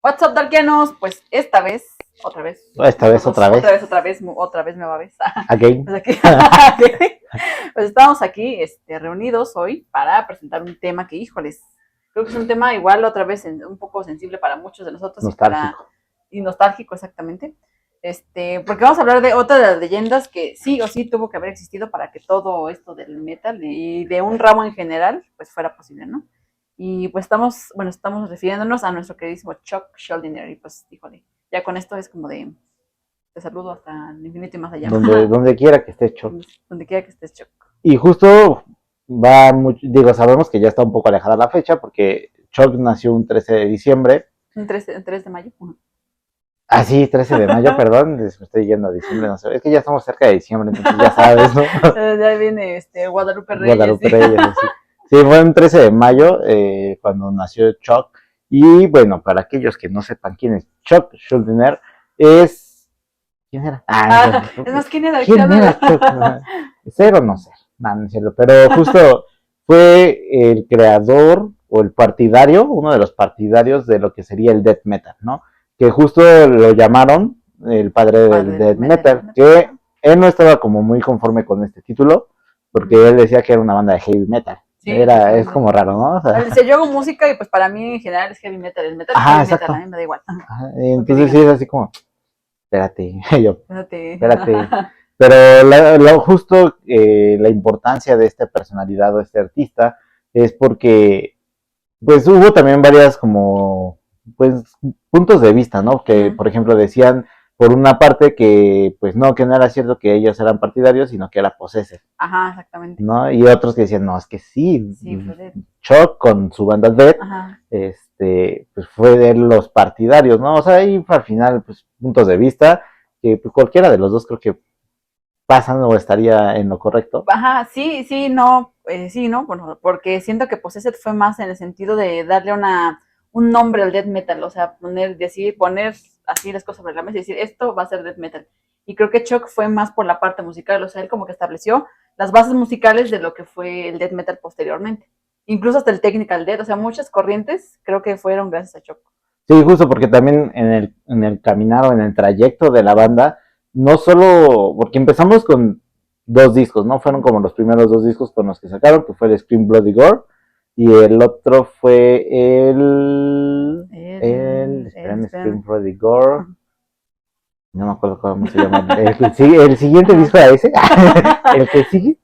What's up, Darkianos? Pues esta vez, otra vez me va a besar. Again. Pues estamos aquí reunidos hoy para presentar un tema que, híjoles, creo que es un tema igual otra vez un poco sensible para muchos de nosotros. Y nostálgico, exactamente. Porque vamos a hablar de otra de las leyendas que sí o sí tuvo que haber existido para que todo esto del metal y de un ramo en general pues fuera posible, ¿no? Y pues estamos refiriéndonos a nuestro queridísimo Chuck Schuldiner. Y pues, híjole, ya con esto es como de te saludo hasta el infinito y más allá. Donde quiera que esté Chuck. Donde quiera que estés, Chuck. Y justo va mucho, sabemos que ya está un poco alejada la fecha porque Chuck nació un 13 de diciembre. Un 3 de mayo. Ah, sí, 13 de mayo, perdón, me estoy yendo a diciembre, no sé, es que ya estamos cerca de diciembre, entonces ya sabes, ¿no? Ya viene Guadalupe Reyes. Guadalupe Reyes, sí. Sí, fue un 13 de mayo cuando nació Chuck. Y bueno, para aquellos que no sepan quién es Chuck Schuldiner, es... ¿Quién era? Es más, ¿quién era? ¿Quién era Chuck? Ser o no ser, no es cierto, pero justo fue el creador o el partidario, uno de los partidarios de lo que sería el death metal, ¿no? Que justo lo llamaron el padre del death metal, que él no estaba como muy conforme con este título, porque él decía que era una banda de heavy metal. Sí, es como raro, ¿no? O sea, yo hago música y pues para mí en general es heavy metal. El metal es heavy metal, a mí me da igual. Entonces sí es así como, espérate, espérate. Pero justo la importancia de esta personalidad o este artista es porque pues hubo también varias como pues puntos de vista, ¿no? Que por ejemplo decían por una parte que pues no, que no era cierto que ellos eran partidarios, sino que era Possessor. Ajá, exactamente. ¿No? Y otros que decían, no, es que sí Chuck con su banda Death, pues fue de los partidarios, ¿no? O sea, ahí al final, pues, puntos de vista, que pues, cualquiera de los dos creo que pasan o estaría en lo correcto. Ajá, sí, no, bueno, porque siento que Possessor fue más en el sentido de darle un nombre al death metal, o sea, poner así las cosas sobre la mesa y decir, esto va a ser death metal. Y creo que Chuck fue más por la parte musical, o sea, él como que estableció las bases musicales de lo que fue el death metal posteriormente. Incluso hasta el technical death, o sea, muchas corrientes creo que fueron gracias a Chuck. Sí, justo porque también en el caminar o en el trayecto de la banda, no solo, porque empezamos con 2 discos, ¿no? Fueron como los primeros 2 discos con los que sacaron, que fue el Scream Bloody Gore, y el otro fue Scream Bloody Gore, no me acuerdo cómo se llama, el siguiente disco de ese, el que sigue,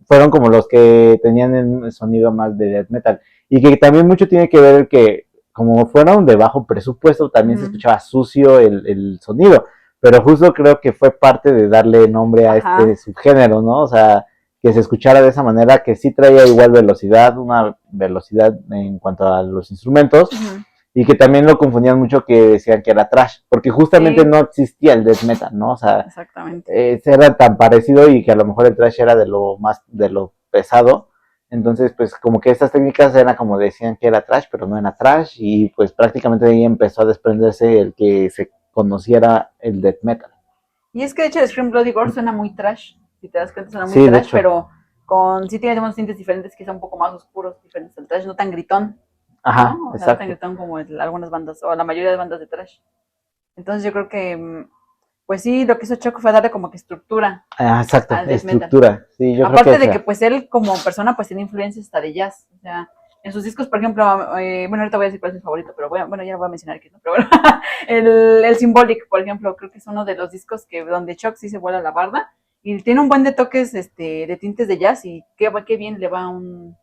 fueron como los que tenían el sonido más de death metal, y que también mucho tiene que ver el que, como fueron de bajo presupuesto, también se escuchaba sucio el sonido, pero justo creo que fue parte de darle nombre a este subgénero, ¿no? O sea, que se escuchara de esa manera, que sí traía igual velocidad, una velocidad en cuanto a los instrumentos, y que también lo confundían mucho que decían que era trash, porque justamente no existía el death metal, ¿no? O sea, exactamente. Era tan parecido y que a lo mejor el trash era de lo pesado, entonces pues como que estas técnicas eran como decían que era trash, pero no era trash, y pues prácticamente de ahí empezó a desprenderse el que se conociera el death metal. Y es que de hecho el Scream Bloody Gore suena muy trash, si te das cuenta suena muy trash, pero sí tiene unos tintes diferentes, quizá un poco más oscuros, diferentes al trash, no tan gritón. Ajá, ¿no? O sea, no tan gritón como algunas bandas, o la mayoría de bandas de trash. Entonces yo creo que, pues sí, lo que hizo Choco fue darle como que estructura. Exacto, estructura. Sí, yo aparte creo que de que pues él como persona pues tiene influencias hasta de jazz, o sea, en sus discos, por ejemplo, bueno, ahorita voy a decir cuál es mi favorito, pero bueno, ya lo voy a mencionar aquí, ¿no? Pero bueno, el Symbolic, por ejemplo, creo que es uno de los discos donde Chuck sí se vuela la barda y tiene un buen de toques de tintes de jazz y qué bien le va a un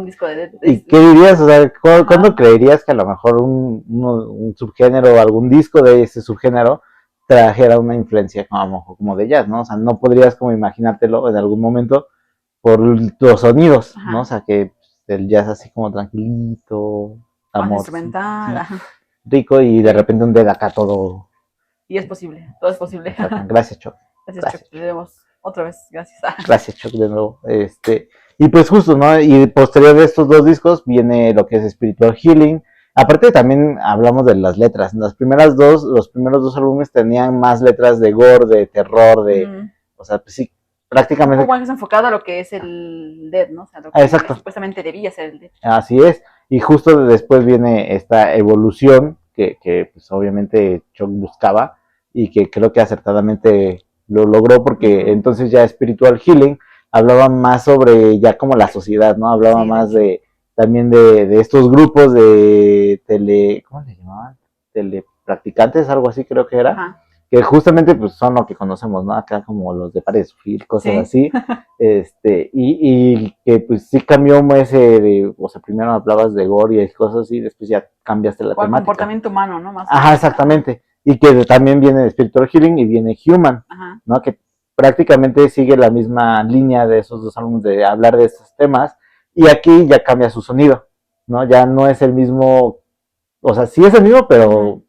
disco de... ¿Y qué dirías? O sea, ¿cuándo creerías que a lo mejor un subgénero o algún disco de ese subgénero trajera una influencia como de jazz, ¿no? O sea, no podrías como imaginártelo en algún momento por los sonidos, ¿no? O sea, que el jazz así como tranquilito, amor, instrumental, rico, y de repente un dedo acá todo. Y es posible, todo es posible. Exacto. Gracias, Chuck. Gracias, Chuck. Te vemos otra vez, gracias. Gracias, Chuck, de nuevo. Y pues justo, ¿no? Y posterior de estos 2 discos viene lo que es Spiritual Healing. Aparte también hablamos de las letras. Los primeros 2 álbumes tenían más letras de gore, de terror, o sea, pues sí, prácticamente... Un poco más enfocado a lo que es el death, ¿no? O sea, lo que exacto. supuestamente debía ser el death. Así es. Y justo después viene esta evolución que pues obviamente Chuck buscaba y que creo que acertadamente lo logró porque entonces ya Spiritual Healing hablaba más sobre ya como la sociedad, ¿no? Hablaba más de también de estos grupos de ¿cómo le llamaban? Telepracticantes, algo así creo que era. Ajá. Que justamente pues son lo que conocemos, ¿no? Acá como los de Pares Sufrir, cosas así. Y que pues sí cambió ese de, o sea, primero hablabas de gore y cosas así, después ya cambiaste la temática. El comportamiento humano, ¿no? Más Ajá, exactamente. Y que también viene de Spiritual Healing y viene Human, Ajá. ¿no? Que prácticamente sigue la misma línea de esos dos álbumes de hablar de estos temas y aquí ya cambia su sonido, ¿no? Ya no es el mismo, o sea, sí es el mismo, pero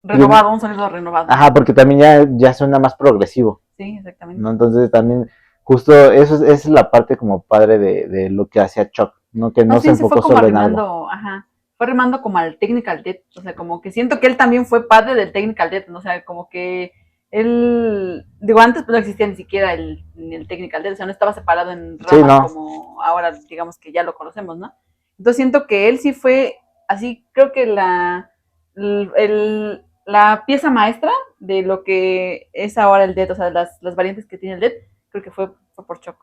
renovado, un sonido renovado. Ajá, porque también ya suena más progresivo. Sí, exactamente. ¿No? Entonces también, justo eso es la parte como padre de lo que hacía Chuck, ¿no? Que no se enfocó solo en algo. Ajá, fue remando como al Technical Death, o sea, como que siento que él también fue padre del Technical Death, ¿no? O sea, como que él, digo, antes pues no existía ni siquiera ni el Technical Death, o sea, no estaba separado en ramas como ahora, digamos que ya lo conocemos, ¿no? Entonces siento que él sí fue, así, creo que la pieza maestra de lo que es ahora el Death, o sea, las variantes que tiene el Death, creo que fue por Choc.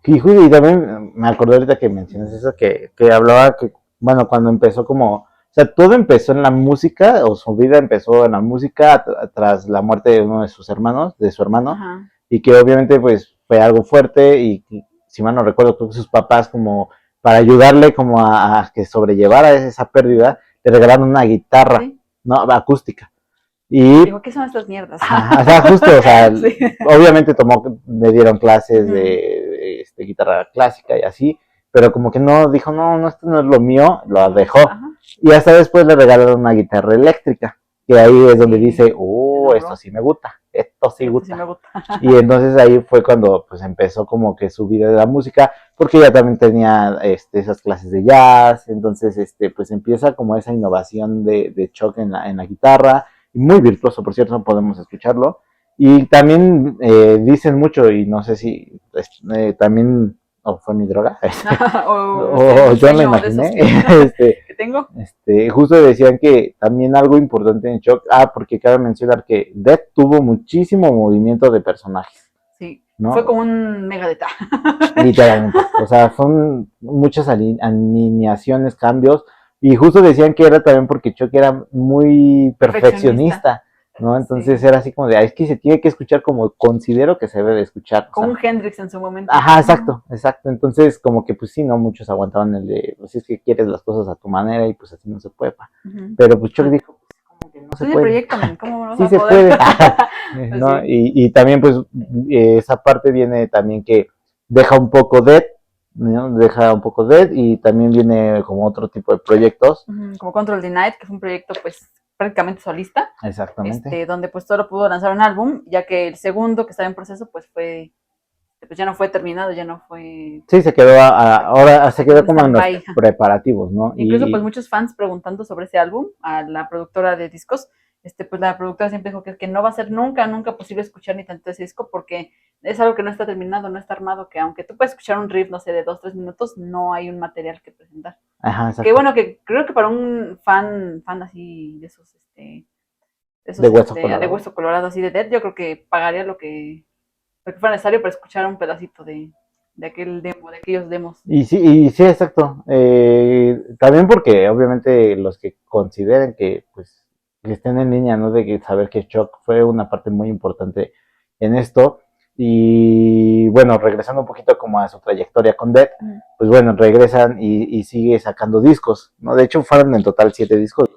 Y también me acordé ahorita que mencionas eso, que hablaba que, bueno, cuando empezó como, o sea, todo empezó en la música, o su vida empezó en la música tras la muerte de uno de sus hermanos, de su hermano, Ajá. Y que obviamente pues fue algo fuerte y si mal no recuerdo, creo que sus papás como para ayudarle como a que sobrellevara esa pérdida, le regalaron una guitarra, ¿sí? ¿No? Acústica. Y digo, ¿qué son estas mierdas? O sea, justo, o sea, sí. Obviamente le dieron clases de guitarra clásica y así, pero como que no, dijo, no, esto no es lo mío, lo dejó. Ajá. Y hasta después le regalaron una guitarra eléctrica, que ahí es donde dice, esto sí me gusta, esto sí gusta. Y entonces ahí fue cuando pues empezó como que su vida de la música, porque ella también tenía esas clases de jazz, entonces pues empieza como esa innovación de Chuck en la guitarra, muy virtuoso, por cierto, no podemos escucharlo. Y también dicen mucho, y no sé si también fue mi droga, o yo me imaginé, que tengo. Justo decían que también algo importante en Shock, porque cabe mencionar que Death tuvo muchísimo movimiento de personajes. Sí, ¿no? Fue como un Megadeta. Literalmente, o sea, son muchas alineaciones, cambios, y justo decían que era también porque Chuck era muy perfeccionista, ¿no? Entonces era así como de, es que se tiene que escuchar como considero que se debe de escuchar. Como un Hendrix en su momento. Ajá, exacto. Entonces, como que pues sí, ¿no? Muchos aguantaban el de, pues es que quieres las cosas a tu manera y pues así no se puede, pa. Pero pues Chuck dijo, como que no se puede. Proyecto, ¿cómo no sí se puede. ¿No? Sí. Y también pues esa parte viene también que deja un poco ¿no? Y también viene como otro tipo de proyectos. Como Control the Night, que fue un proyecto pues prácticamente solista. Exactamente. Donde pues solo pudo lanzar un álbum, ya que el segundo que estaba en proceso pues ya no fue terminado, ya no fue... Sí, se quedó ahora se quedó como en los preparativos, ¿no? Incluso pues muchos fans preguntando sobre ese álbum a la productora de discos, pues la productora siempre dijo que no va a ser nunca posible escuchar ni tanto ese disco porque es algo que no está terminado, no está armado, que aunque tú puedes escuchar un riff, no sé, de 2-3 minutos, no hay un material que presentar. Ajá, exacto. Que bueno, que creo que para un fan así de esos, de hueso colorado, así de Dead, yo creo que pagaría lo que fuera necesario para escuchar un pedacito de aquel demo, de aquellos demos. Y sí, exacto. También porque obviamente los que consideren que pues que estén en línea, ¿no? De que saber que Chuck fue una parte muy importante en esto. Y bueno, regresando un poquito como a su trayectoria con Death, pues bueno, regresan y sigue sacando discos, ¿no? De hecho fueron en total 7 discos.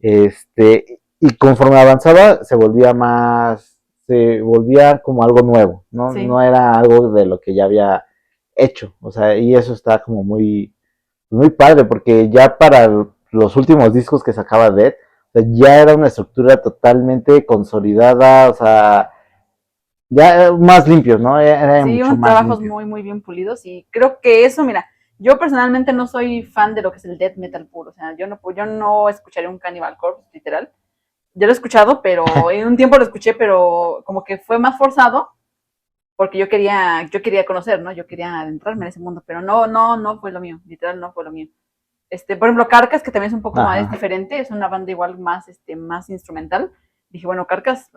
Y conforme avanzaba se volvía como algo nuevo, ¿no? Sí. No era algo de lo que ya había hecho, o sea, y eso está como muy padre, porque ya para los últimos discos que sacaba Death, o sea, ya era una estructura totalmente consolidada, o sea, ya más limpios, ¿no? Era sí, mucho unos más trabajos limpio. muy, muy bien pulidos, y creo que eso, mira, yo personalmente no soy fan de lo que es el death metal puro, o sea, yo no escucharía un Cannibal Corpse, literal. Yo lo he escuchado, pero en un tiempo lo escuché, pero como que fue más forzado, porque yo quería conocer, ¿no? Yo quería adentrarme en ese mundo, pero no fue lo mío, literal no fue lo mío. Por ejemplo, Carcas, que también es un poco Ajá. más diferente, es una banda igual más instrumental. Dije, bueno, Carcas,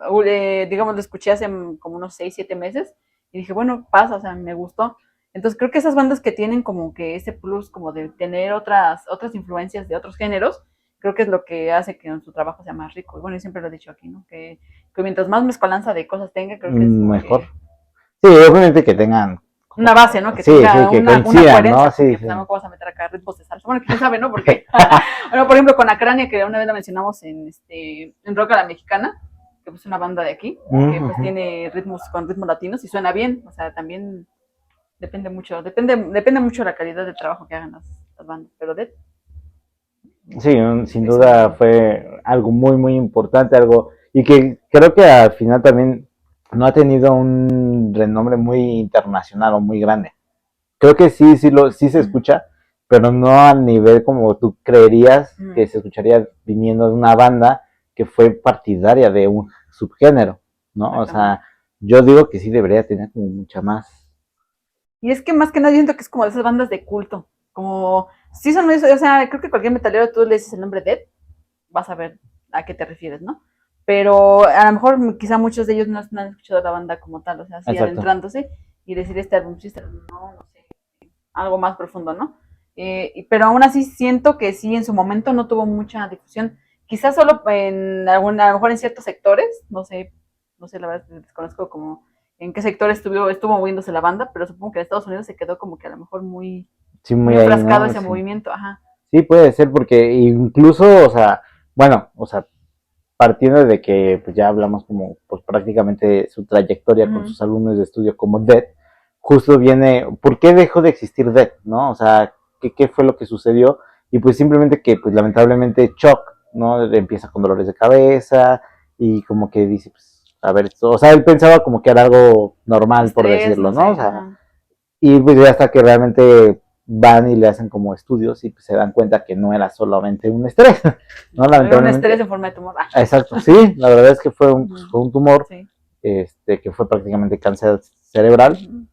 digamos, lo escuché hace como unos 6, 7 meses y dije, bueno, pasa, o sea, me gustó. Entonces creo que esas bandas que tienen como que ese plus como de tener otras influencias de otros géneros, creo que es lo que hace que su trabajo sea más rico. Y bueno, yo siempre lo he dicho aquí, ¿no? Que mientras más mezcolanza de cosas tenga, creo que es mejor. Sí, obviamente que tengan una base, ¿no? Que sí, tenga sí, que una coincidan, coherencia, ¿no? Sí, porque sí. pues no vas a meter acá ritmos de salsa. Bueno, quién sabe, ¿no? Porque, bueno, por ejemplo, con Acrania, que una vez la mencionamos en Rock a la Mexicana, que pues es una banda de aquí, que pues tiene ritmos con ritmos latinos y suena bien, o sea, también depende mucho de la calidad del trabajo que hagan las bandas, pero Sí, sin duda fue algo muy, muy importante, algo, y que creo que al final también no ha tenido un renombre muy internacional o muy grande. Creo que sí se escucha, pero no a nivel como tú creerías que se escucharía viniendo de una banda que fue partidaria de un subgénero, ¿no? O sea, yo digo que sí debería tener como mucha más. Y es que más que nada yo siento que es como de esas bandas de culto, como, sí son eso, o sea, creo que cualquier metalero tú le dices el nombre Dead, vas a ver a qué te refieres, ¿no? Pero a lo mejor quizá muchos de ellos no han escuchado la banda como tal, o sea, así Exacto. adentrándose y decir este álbum, no sé, algo más profundo, ¿no? Pero aún así siento que sí, en su momento no tuvo mucha difusión, quizás solo a lo mejor en ciertos sectores, no sé, la verdad desconozco como en qué sector estuvo moviéndose la banda, pero supongo que en Estados Unidos se quedó como que a lo mejor Sí, muy muy ahí, enfrascado ¿no? ese Sí. movimiento, ajá. Sí, puede ser, porque incluso, o sea, bueno, o sea, partiendo de que pues ya hablamos como pues prácticamente su trayectoria con sus álbumes de estudio como Dead, justo viene, ¿por qué dejó de existir Dead? ¿No? O sea, ¿qué fue lo que sucedió? Y pues simplemente que pues lamentablemente Chuck, ¿no? Empieza con dolores de cabeza y como que dice, pues, a ver, o sea, él pensaba como que era algo normal, Estrés, por decirlo, no ¿no? sé, O sea, ajá. y pues ya hasta que realmente van y le hacen como estudios y pues se dan cuenta que no era solamente un estrés, ¿no? Era un Lamentablemente. estrés en forma de tumor. Exacto, sí, la verdad es que fue un tumor, Sí. que fue prácticamente cáncer cerebral Uh-huh.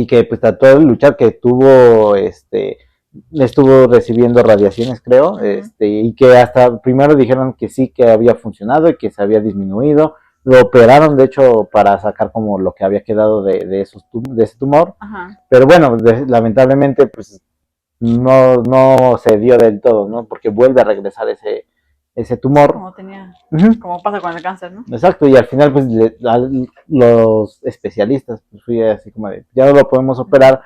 y que pues trató de luchar, que estuvo recibiendo radiaciones, creo, y que hasta primero dijeron que sí, que había funcionado y que se había disminuido. Lo operaron, de hecho, para sacar como lo que había quedado de ese tumor. Ajá. Pero bueno, lamentablemente, pues no se dio del todo, ¿no? Porque vuelve a regresar ese Sí, tumor. como pasa con el cáncer, ¿no? Exacto, y al final, pues los especialistas, pues fui así como de, ya no lo podemos operar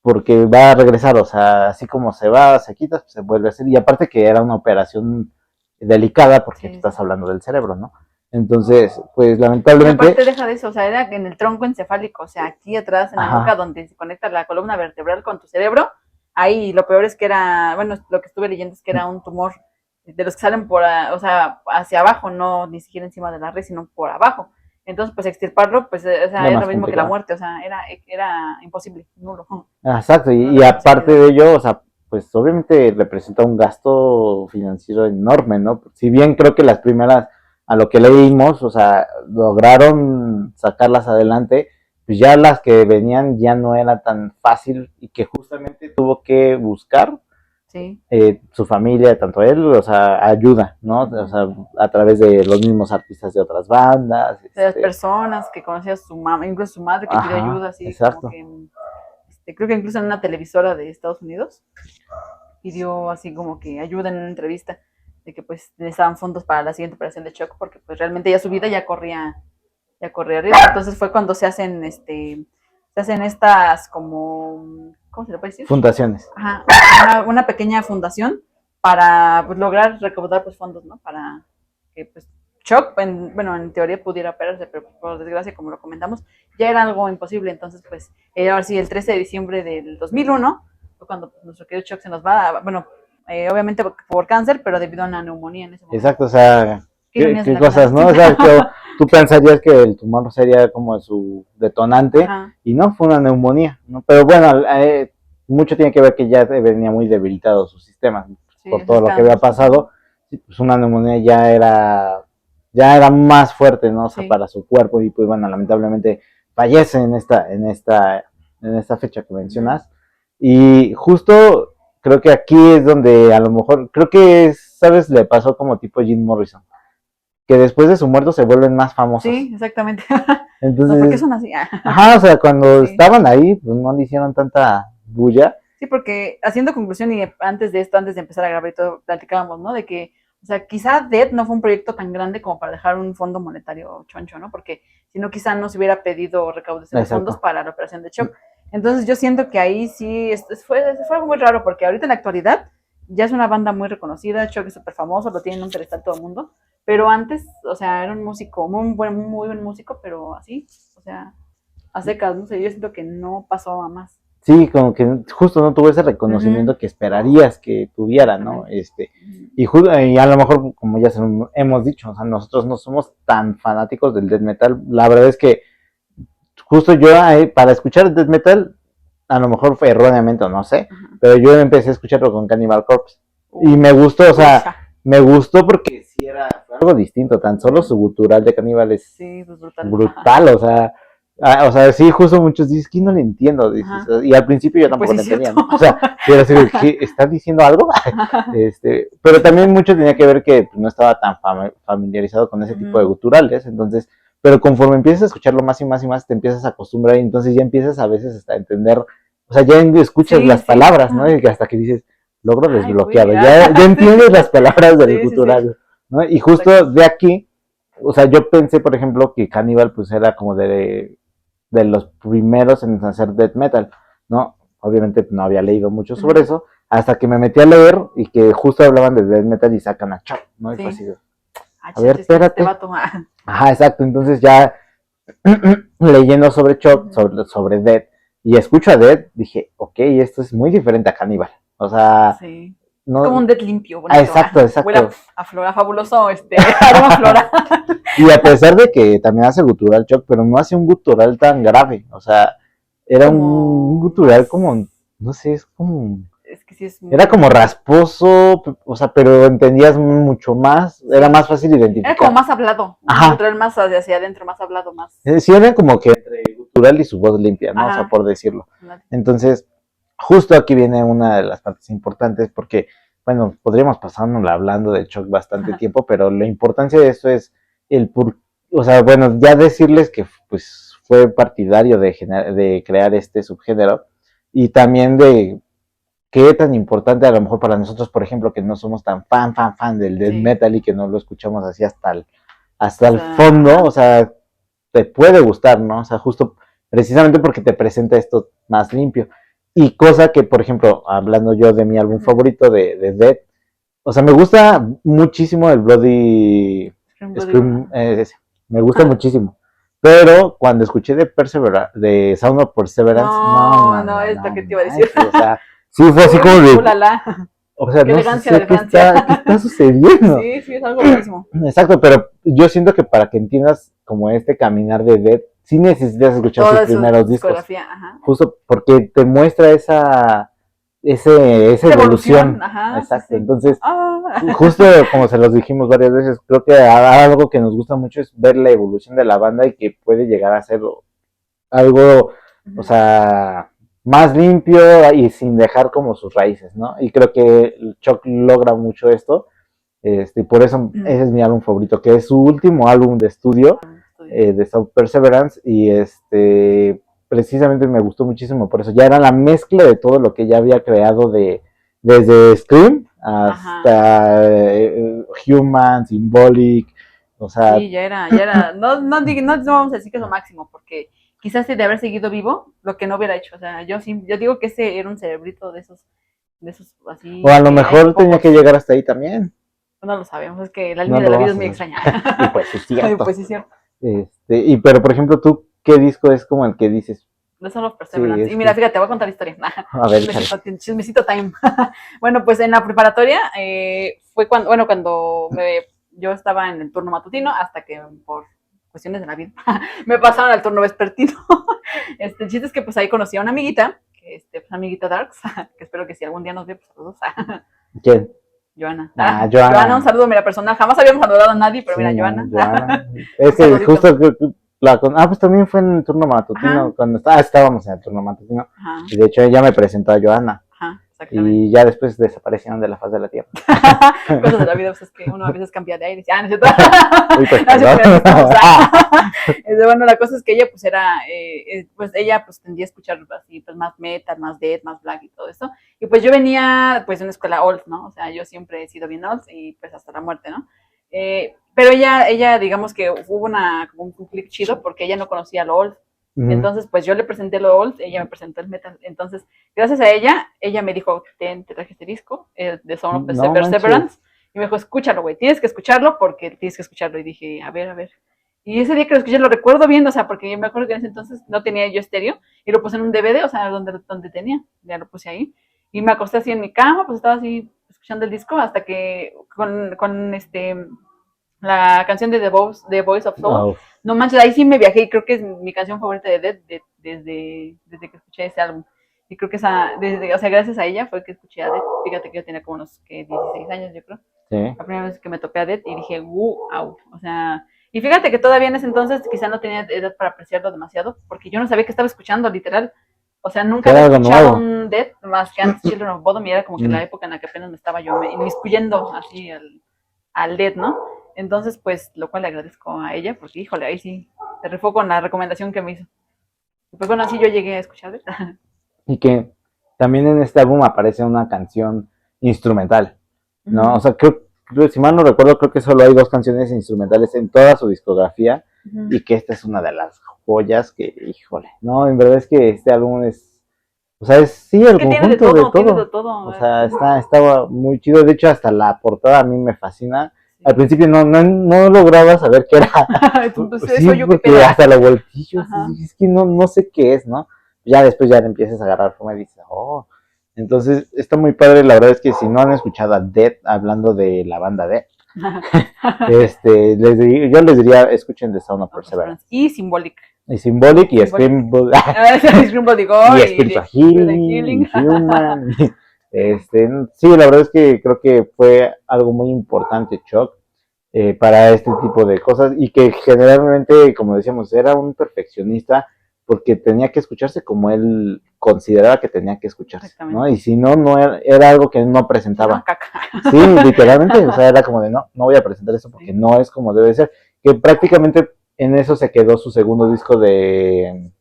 porque va a regresar, o sea, así como se va, se quita, pues se vuelve a hacer. Y aparte que era una operación delicada porque Sí, estás sí. hablando del cerebro, ¿no? Entonces, pues Y lamentablemente, aparte deja de eso, o sea, era en el tronco encefálico, o sea, aquí atrás en la nuca ajá, donde se conecta la columna vertebral con tu cerebro, ahí lo peor es que era, bueno, lo que estuve leyendo es que era un tumor de los que salen o sea, hacia abajo, no ni siquiera encima de la red, sino por abajo. Entonces, pues extirparlo, pues, o sea, era es más lo mismo que la complicado. muerte, o sea, era imposible, nulo. Exacto, No y había aparte posibilidad. de ello, o sea, pues obviamente representa un gasto financiero enorme, ¿no? Si bien creo que las primeras, a lo que leímos, o sea, lograron sacarlas adelante, pues ya las que venían ya no era tan fácil y que justamente tuvo que buscar Sí. su familia, tanto él, o sea, ayuda, ¿no? O sea, a través de los mismos artistas de otras bandas, De las personas que conocía a su mamá, incluso su madre que pidió ajá, ayuda, así como exacto. que, creo que incluso en una televisora de Estados Unidos pidió así como que ayuda en una entrevista de que pues necesitaban fondos para la siguiente operación de Choco porque pues realmente ya su vida ya corría riesgo. Entonces fue cuando se hacen estas como, ¿cómo se le puede decir? Fundaciones. Ajá, una pequeña fundación para pues lograr recaudar pues fondos, ¿no? Para que pues Chuck, bueno, en teoría pudiera operarse, pero por desgracia, como lo comentamos, ya era algo imposible. Entonces, pues, ahora sí, el 13 de diciembre del 2001 fue cuando pues, nuestro querido Chuck se nos va, bueno, obviamente por cáncer, pero debido a una neumonía en ese momento. Exacto, o sea, Qué ironías de qué la vida, cosas, ¿no? ¿no? O Siempre. sea, tú pensarías que el tumor sería como su detonante Ajá. y no, fue una neumonía, ¿no? Pero bueno, mucho tiene que ver que ya venía muy debilitado su sistema Sí, por todo esos lo que había cánceres. pasado. Pues una neumonía ya era más fuerte, ¿no? O sea, Sí. para su cuerpo y pues bueno, lamentablemente fallece en esta fecha que mencionas. Y justo creo que aquí es donde a lo mejor, creo que, ¿sabes? Le pasó como tipo Jim Morrison, que después de su muerto se vuelven más famosos. Sí, exactamente. Entonces, no, ¿por qué son así? ajá, o sea, cuando estaban ahí, pues no le hicieron tanta bulla. Sí, porque haciendo conclusión y antes de esto, antes de empezar a grabar y todo, platicábamos, ¿no? De que, o sea, quizá Dead no fue un proyecto tan grande como para dejar un fondo monetario choncho, ¿no? Porque si no, quizá no se hubiera pedido recaudación de fondos para la operación de Shock. Entonces yo siento que ahí sí fue algo muy raro, porque ahorita en la actualidad ya es una banda muy reconocida, Shock es súper famoso, lo tiene en un pedestal todo el mundo, pero antes, o sea, era un músico, muy buen músico, pero así, o sea, a secas, no sé, yo siento que no pasó a más. Sí, como que justo no tuvo ese reconocimiento que esperarías que tuviera, ¿no? Y a lo mejor, como ya hemos dicho, o sea, nosotros no somos tan fanáticos del death metal. La verdad es que justo yo, para escuchar death metal, a lo mejor fue erróneamente, o no sé, pero yo empecé a escucharlo con Cannibal Corpse. Y me gustó, o sea, me gustó porque sí era algo distinto, tan solo su gutural de Cannibal es brutal, o sea, sí, justo muchos dicen que no le entiendo, dices, y al principio yo tampoco le entendía, ¿no? O sea, pero así, ¿estás diciendo algo? Pero también mucho tenía que ver que no estaba tan familiarizado con ese tipo de guturales, entonces, pero conforme empiezas a escucharlo más y más y más, te empiezas a acostumbrar y entonces ya empiezas a veces hasta a entender, o sea, ya escuchas las palabras, ¿no? Y hasta que dices, logro desbloqueado, ya entiendes las palabras del gutural, ¿no? Y justo de aquí, o sea, yo pensé, por ejemplo, que Cannibal pues era como de los primeros en hacer death metal, ¿no? Obviamente no había leído mucho sobre eso, hasta que me metí a leer y que justo hablaban de death metal y sacan a Chuck, ¿no? Y fue así, a ver, espérate. Ajá, exacto, entonces ya leyendo sobre Chuck, sobre Death, y escucho a Death, dije, ok, esto es muy diferente a Cannibal, o sea... No, es como un Death limpio, bonito. Exacto. Huele a flora, fabuloso, aroma flora. Y a pesar de que también hace gutural Chuck, pero no hace un gutural tan grave, o sea, era un gutural como, no sé, es como... Es que sí es muy... Era como rasposo, o sea, pero entendías mucho más, era más fácil identificar. Era como más hablado, un gutural más hacia adentro, más hablado, más... Sí, era como que entre el gutural y su voz limpia, ¿no? O sea, por decirlo. Entonces... Justo aquí viene una de las partes importantes porque, bueno, podríamos pasárnosla hablando de Chuck bastante tiempo, pero la importancia de esto es o sea, bueno, ya decirles que pues fue partidario de crear este subgénero y también de qué tan importante a lo mejor para nosotros, por ejemplo, que no somos tan fan del death metal y que no lo escuchamos así hasta el fondo, o sea, te puede gustar, ¿no? O sea, justo precisamente porque te presenta esto más limpio. Y cosa que, por ejemplo, hablando yo de mi álbum favorito de Death, o sea, me gusta muchísimo el Bloody Scream, me gusta muchísimo. Pero cuando escuché de Sound of Perseverance, no, es lo que te iba a decir. O sea, sí fue así como de... O sea, no sé qué está sucediendo. Sí, es algo buenísimo. Exacto, pero yo siento que para que entiendas como este caminar de Death, sí necesitas escuchar sus primeros discos. Justo porque te muestra esa evolución. Exacto. Entonces, justo como se los dijimos varias veces, creo que algo que nos gusta mucho es ver la evolución de la banda y que puede llegar a ser algo, o sea, más limpio y sin dejar como sus raíces, ¿no? Y creo que Chuck logra mucho esto. Y por eso ese es mi álbum favorito, que es su último álbum de estudio. De Sound Perseverance y precisamente me gustó muchísimo por eso, ya era la mezcla de todo lo que ya había creado desde Scream hasta Human, Symbolic, o sea... Sí, ya era, no vamos a decir que es lo máximo, porque quizás de haber seguido vivo, lo que no hubiera hecho, o sea, yo digo que ese era un cerebrito de esos así... O a lo mejor tenía que llegar hasta ahí también. No lo sabemos, es que la línea de la vida es muy extraña. Y pues sí, cierto. Pero por ejemplo, ¿tú qué disco es como el que dices? No son los Perseverance. Y mira, fíjate, te voy a contar la historia. A ver, chismecito time. Bueno, pues en la preparatoria fue cuando yo estaba en el turno matutino, hasta que por cuestiones de la vida me pasaron al turno vespertino. El chiste es que pues ahí conocí a una amiguita, pues amiguita Darks, que espero que si algún día nos ve, pues saludos. ¿Quién? Joana. Joana, un saludo, mira, personal. Jamás habíamos saludado a nadie, pero mira, Joana. Es que justo pues también fue en el turno matutino, cuando estábamos en el turno matutino. Y de hecho ella me presentó a Joana. y ya después desaparecieron de la faz de la Tierra. Cosas de la vida, pues es que uno a veces cambia de aire. No es cierto. Uy, pues, bueno, la cosa es que ella pues era, pues ella pues tendía a escuchar así, pues más metal, más death, más black y todo eso. Y pues yo venía pues de una escuela old, ¿no? O sea, yo siempre he sido bien old y pues hasta la muerte, ¿no? Pero ella, digamos que hubo como un clic chido porque ella no conocía lo old. Entonces, pues yo le presenté lo old, ella me presentó el metal. Entonces, gracias a ella me dijo, te traje este disco, de Son of Perseverance. Y me dijo, escúchalo, güey, tienes que escucharlo porque tienes que escucharlo. Y dije, a ver. Y ese día que lo escuché lo recuerdo bien, o sea, porque yo me acuerdo que en ese entonces no tenía yo estéreo y lo puse en un DVD, o sea, donde tenía, ya lo puse ahí. Y me acosté así en mi cama, pues estaba así escuchando el disco hasta que con la canción de The Voice of Soul, no manches, ahí sí me viajé y creo que es mi canción favorita de Dead desde que escuché ese álbum. Y creo que o sea, gracias a ella fue que escuché a Dead. Fíjate que yo tenía como unos 16 años, yo creo. Sí. La primera vez que me topé a Dead y dije, wow, o sea, y fíjate que todavía en ese entonces quizá no tenía edad para apreciarlo demasiado, porque yo no sabía que estaba escuchando, literal. O sea, nunca había escuchado un Dead más que antes Children of Bodom y era como que la época en la que apenas me estaba yo inmiscuyendo así al Dead, ¿no? Entonces, pues, lo cual le agradezco a ella, porque, híjole, ahí sí, se rifó con la recomendación que me hizo. Y pues bueno, así yo llegué a escuchar. Y que también en este álbum aparece una canción instrumental, ¿no? O sea, creo, si mal no recuerdo, creo que solo hay 2 canciones instrumentales en toda su discografía, y que esta es una de las joyas que, híjole, no, en verdad es que este álbum es, o sea, es sí el conjunto de todo. O sea, estaba muy chido, de hecho hasta la portada a mí me fascina. Al principio no lograba saber qué era. Entonces, sí, yo porque hasta lo voltillo, es que no sé qué es, ¿no? Ya después ya le empiezas a agarrar forma y dices, oh. Entonces, está muy padre. La verdad es que si no han escuchado a Dead, hablando de la banda Dead, yo les diría, escuchen The Sound of Perseverance. Y Symbolic. Y Symbolic y Scream Body Gore. Y Spiritual Healing, Human. Sí, la verdad es que creo que fue algo muy importante, Chuck, para este tipo de cosas, y que generalmente, como decíamos, era un perfeccionista porque tenía que escucharse como él consideraba que tenía que escucharse, ¿no? Y si no era algo que no presentaba. Sí, literalmente, o sea, era como de no voy a presentar eso porque no es como debe ser, que prácticamente en eso se quedó su segundo disco de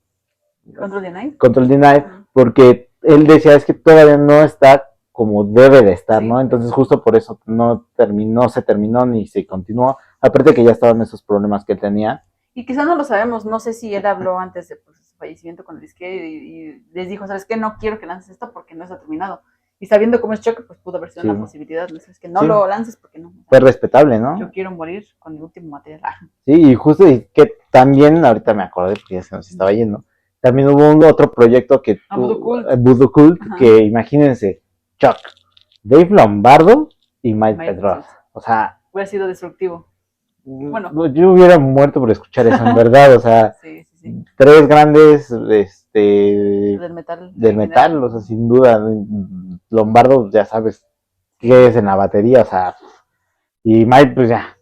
Control Denied, porque él decía, es que todavía no está como debe de estar, ¿no? Entonces justo por eso se terminó ni se continuó, aparte que ya estaban esos problemas que él tenía. Y quizás no lo sabemos, no sé si él habló antes de pues, su fallecimiento con el disquero y les dijo, ¿sabes qué? No quiero que lances esto porque no está terminado. Y sabiendo cómo es Chuck, pues pudo haber sido una posibilidad, ¿no? Es que no lo lances porque no. Fue respetable, ¿no? Yo quiero morir con el último material. Sí, y justo y que también, ahorita me acordé porque ya se nos estaba yendo, también hubo otro proyecto que Voodoo Cult, que imagínense, Chuck, Dave Lombardo y Mike Pedrosa. O sea, hubiera sido destructivo. Bueno, yo hubiera muerto por escuchar eso, en verdad. O sea, 3 grandes del metal, o sea, sin duda. Lombardo, ya sabes qué es en la batería, o sea, y Mike, pues ya,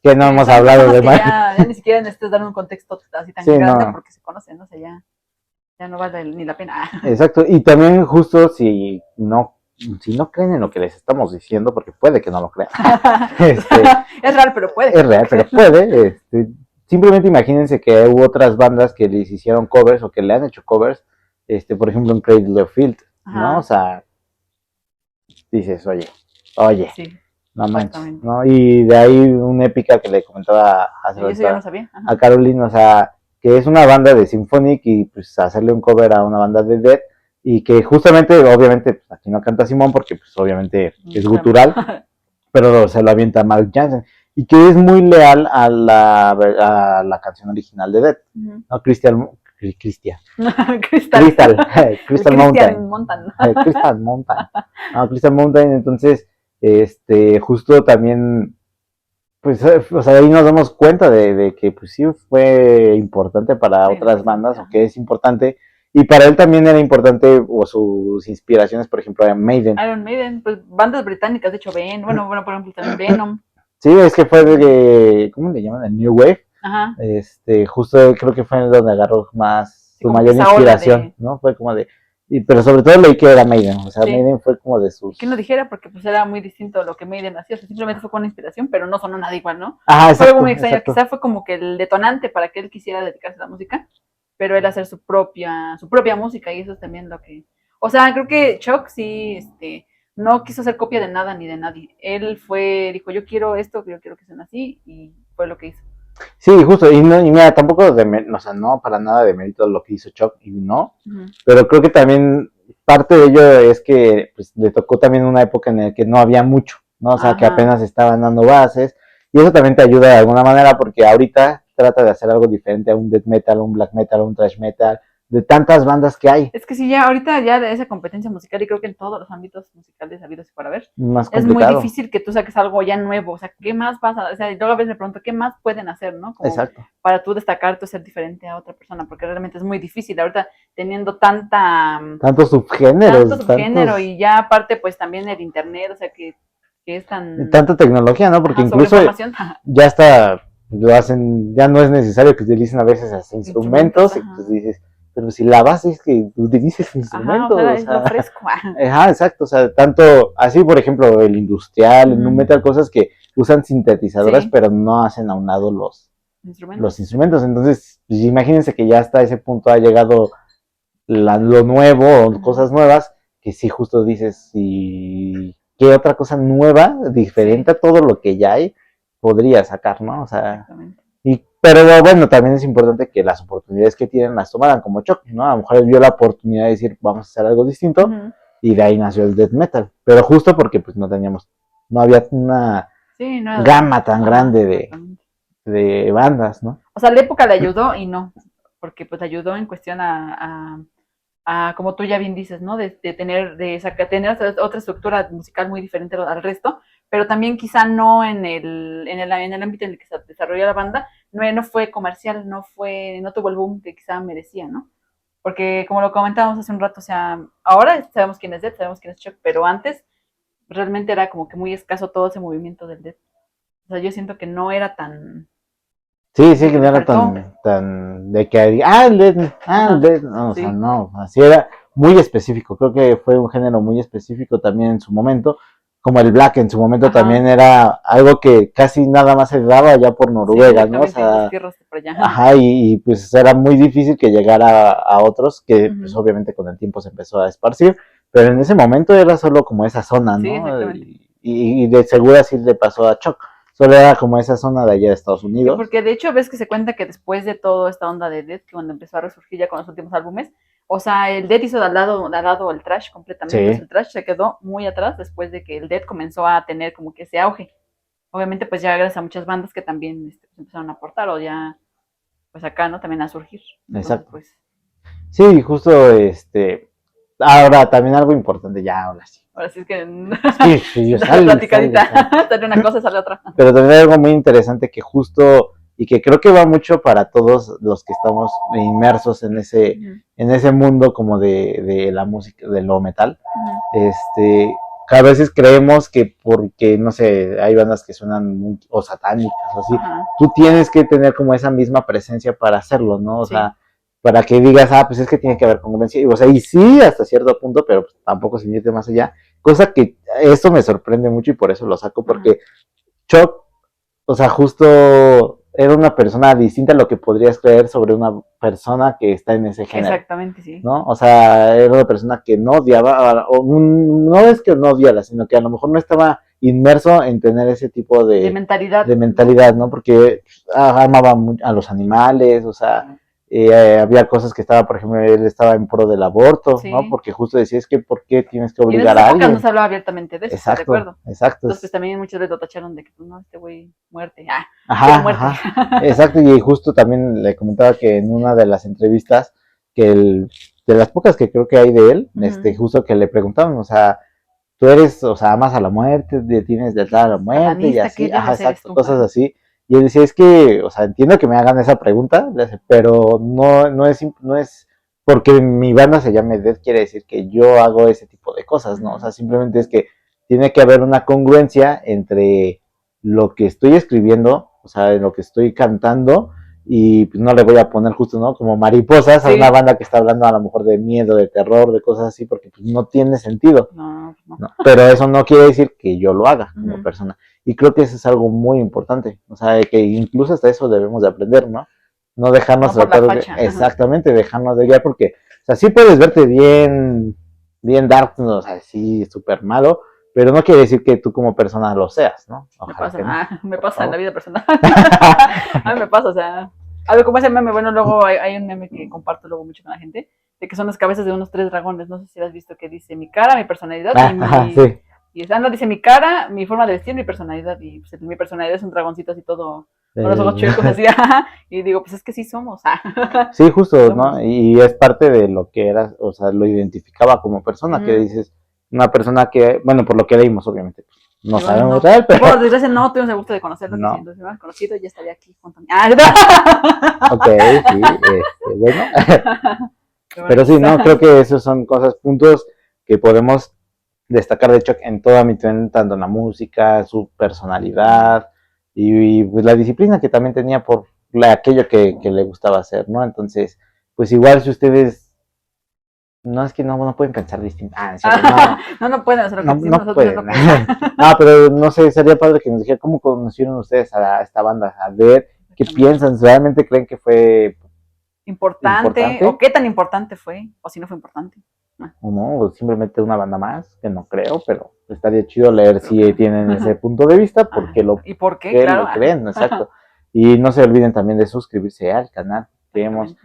que no hemos hablado de Mike. Ya ni siquiera necesitas dar un contexto así tan grande porque se conocen, ¿no? O sea, ya no vale ni la pena. Exacto, y también justo si no creen en lo que les estamos diciendo, porque puede que no lo crean. Es real, pero puede. Es real, pero puede. Simplemente imagínense que hubo otras bandas que les hicieron covers o que le han hecho covers, por ejemplo en Cradle of Filth, ¿no? O sea, dices, oye, no manches, ¿no? Y de ahí una épica que le comentaba hace a Caroline, o sea, que es una banda de Symphonic y pues hacerle un cover a una banda de Death, y que justamente, obviamente, pues, aquí no canta Simón porque pues obviamente es gutural, pero se lo avienta Mark Jansen, y que es muy leal a la canción original de Death, ¿no? Crystal Mountain. No, Crystal Mountain, entonces, justo también, pues, o sea, ahí nos damos cuenta de que, pues sí, fue importante para otras bandas, o que es importante. Y para él también era importante, o sus inspiraciones, por ejemplo, Iron Maiden, pues bandas británicas, de hecho, por ejemplo, también Venom. Sí, es que fue de, ¿cómo le llaman? El New Wave. Ajá. Justo creo que fue donde agarró más su mayor inspiración, ¿no? Fue como de, pero sobre todo leí que era Maiden, o sea, Sí. Maiden fue como de sus... ¿Quién lo dijera? Porque pues era muy distinto a lo que Maiden hacía, o sea, simplemente fue con una inspiración, pero no sonó nada igual, ¿no? Ajá, Fue algo muy exacto, extraño, exacto. quizá fue como que el detonante para que él quisiera dedicarse a la música, pero él hacer su propia música, y eso es también lo que... O sea, creo que Chuck sí, no quiso hacer copia de nada ni de nadie. Él dijo, yo quiero esto, yo quiero que sean así, y fue lo que hizo. Sí, justo, y mira, tampoco, o sea, no para nada de mérito lo que hizo Chuck, y no, pero creo que también parte de ello es que pues, le tocó también una época en la que no había mucho, ¿no? O sea, que Ajá. apenas estaban dando bases, y eso también te ayuda de alguna manera, porque ahorita trata de hacer algo diferente a un death metal, un black metal, un thrash metal, de tantas bandas que hay. Es que sí, ya ahorita ya de esa competencia musical, y creo que en todos los ámbitos musicales habidos y para ver, Más es muy complicado. difícil que tú saques algo ya nuevo. O sea, ¿qué más vas a...? O sea, yo a veces me pregunto, ¿qué más pueden hacer, no? Como Exacto. para tú destacarte o ser diferente a otra persona, porque realmente es muy difícil ahorita teniendo tanto subgénero, y ya aparte pues también el internet, o sea, que es tan... Tanta tecnología, ¿no? Porque incluso ya está, lo hacen, ya no es necesario que utilicen a veces hasta instrumentos, y pues dices, pero si la base es que utilices instrumentos. Ajá, o sea, es lo fresco. Ajá, exacto, o sea, tanto, así por ejemplo, el industrial, el nu metal, cosas que usan sintetizadoras, sí, pero no hacen aunado los instrumentos. Entonces, pues, imagínense que ya hasta ese punto ha llegado lo nuevo, o cosas nuevas, que sí justo dices, y qué otra cosa nueva, diferente, sí, a todo lo que ya hay, podría sacar, ¿no? O sea, pero bueno, también es importante que las oportunidades que tienen las tomaran como Chuck, ¿no? A lo mejor él vio la oportunidad de decir, vamos a hacer algo distinto, y de ahí nació el death metal, pero justo porque pues no había una gama tan grande de bandas, ¿no? O sea, la época le ayudó y no, porque pues ayudó en cuestión a como tú ya bien dices, ¿no? De tener otra estructura musical muy diferente al resto, pero también quizá no en el ámbito en el que se desarrolló la banda, no fue comercial, no tuvo el boom que quizá merecía, ¿no? Porque como lo comentábamos hace un rato, o sea, ahora sabemos quién es Death, sabemos quién es Chuck, pero antes realmente era como que muy escaso todo ese movimiento del Death. O sea, yo siento que no era tan... Sí, que no era tan de que el Death, no, o sea, no, así era muy específico, creo que fue un género muy específico también en su momento, como el black en su momento también era algo que casi nada más se daba allá por Noruega, ¿no? O sea, y pues era muy difícil que llegara a otros, que pues obviamente con el tiempo se empezó a esparcir, pero en ese momento era solo como esa zona, ¿no? Y de seguro así le pasó a Chuck. Solo era como esa zona de allá de Estados Unidos. Sí, porque de hecho ves que se cuenta que después de toda esta onda de Death, que cuando empezó a resurgir ya con los últimos álbumes, o sea, el Death hizo de al lado el thrash completamente. Sí. Entonces el thrash se quedó muy atrás después de que el Death comenzó a tener como que ese auge. Obviamente pues ya gracias a muchas bandas que también empezaron a aportar o ya pues acá, ¿no? También a surgir. Entonces, exacto. Pues... Sí, justo ahora también algo importante ya, ahora sí. Ahora sí es que sí, sale, platicadita, sale una cosa, sale otra. Pero también hay algo muy interesante que justo, y que creo que va mucho para todos los que estamos inmersos en ese mundo como de la música, de lo metal, que a veces creemos que porque, no sé, hay bandas que suenan muy, o satánicas o así, tú tienes que tener como esa misma presencia para hacerlo, ¿no? O sea, para que digas, pues es que tiene que haber congruencia, o sea, y sí, hasta cierto punto, pero pues, tampoco sin irte más allá, cosa que esto me sorprende mucho y por eso lo saco, porque Chuck, o sea, justo era una persona distinta a lo que podrías creer sobre una persona que está en ese género. Exactamente, sí. ¿No? O sea, era una persona que no odiaba, o no es que no odiara, sino que a lo mejor no estaba inmerso en tener ese tipo de mentalidad, ¿no? Porque amaba a los animales, o sea, había cosas que estaba, por ejemplo, él estaba en pro del aborto, ¿no? Porque justo decía, es que ¿por qué tienes que obligar a alguien? No se hablaba abiertamente de eso, exacto, ¿de acuerdo? Exacto. Entonces, pues también muchas veces lo tacharon de que, pues, no, este güey, muerte, muerte. Exacto, y justo también le comentaba que en una de las entrevistas, de las pocas que creo que hay de él, justo que le preguntaban, o sea, tú eres, o sea, amas a la muerte, tienes de a la muerte, satanista, y así, exacto, cosas así. Y él decía, es que, o sea, entiendo que me hagan esa pregunta, pero no es porque mi banda se llame Death, quiere decir que yo hago ese tipo de cosas, ¿no? O sea, simplemente es que tiene que haber una congruencia entre lo que estoy escribiendo, o sea, en lo que estoy cantando, y pues no le voy a poner justo, ¿no? Como Mariposas a Sí. una banda que está hablando a lo mejor de miedo, de terror, de cosas así, porque pues no tiene sentido. No. ¿No? Pero eso no quiere decir que yo lo haga como Ujú. persona. Y creo que eso es algo muy importante. O sea, que incluso hasta eso debemos de aprender, ¿no? No dejarnos No por la tratar de... facha. Exactamente, dejarnos de guiar porque, o sea, sí puedes verte bien dark, ¿no? O sea, sí, súper malo, pero no quiere decir que tú como persona lo seas, ¿no? Ojalá que no. Me Por pasa en la favor. vida personal. A mí me pasa, o sea, a ver, como ese meme, bueno, luego hay un meme que comparto luego mucho con la gente, de que son las cabezas de unos 3 dragones, no sé si lo has visto, que dice mi cara, mi personalidad Ajá, sí. no, dice mi cara, mi forma de vestir, mi personalidad, y pues, mi personalidad es un dragoncito así todo, con los ojos chuecos así, y digo, pues es que sí somos. Sí, justo, Somos. ¿no? Y es parte de lo que eras, o sea, lo identificaba como persona, que dices, una persona que, bueno, por lo que leímos, obviamente, no Igual sabemos no. tal, pero... Por desgracia no tuvimos el gusto de conocerlo, que No. si nos hubiéramos conocido ya estaría aquí junto a mí. Ok, sí, bueno. Pero sí, no, creo que esos son cosas, puntos que podemos destacar, de hecho, en todo ámbito, tanto en la música, su personalidad y pues, la disciplina que también tenía por aquello que le gustaba hacer, ¿no? Entonces, pues igual si ustedes, no es que no pueden pensar distinto, No pueden hacer lo que no decimos nosotros. pueden, no, pero no sé, sería padre que nos dijeran cómo conocieron ustedes a esta banda, a ver qué piensan, ¿realmente creen que fue importante, o qué tan importante fue, o si no fue importante? O no, o simplemente una banda más, que no creo, pero estaría chido leer si tienen ese punto de vista, porque ¿Y por qué? que Claro. lo creen, exacto. Y no se olviden también de suscribirse al canal, que hemos,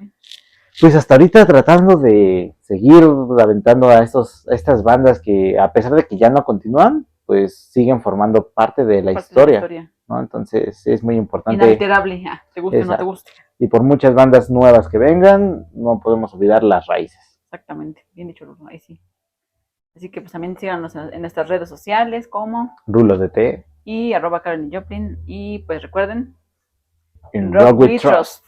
pues hasta ahorita tratando de seguir aventando a estas bandas que a pesar de que ya no continúan, pues siguen formando parte de la historia, ¿no? Entonces es muy importante. Inalterable, te guste o no te guste. Y por muchas bandas nuevas que vengan, no podemos olvidar las raíces. Exactamente, bien dicho, Rulo, ahí sí. Así que pues también síganos en nuestras redes sociales como Rulos de Té y @Carolyn Joplin, y pues recuerden, en Rock We Trust.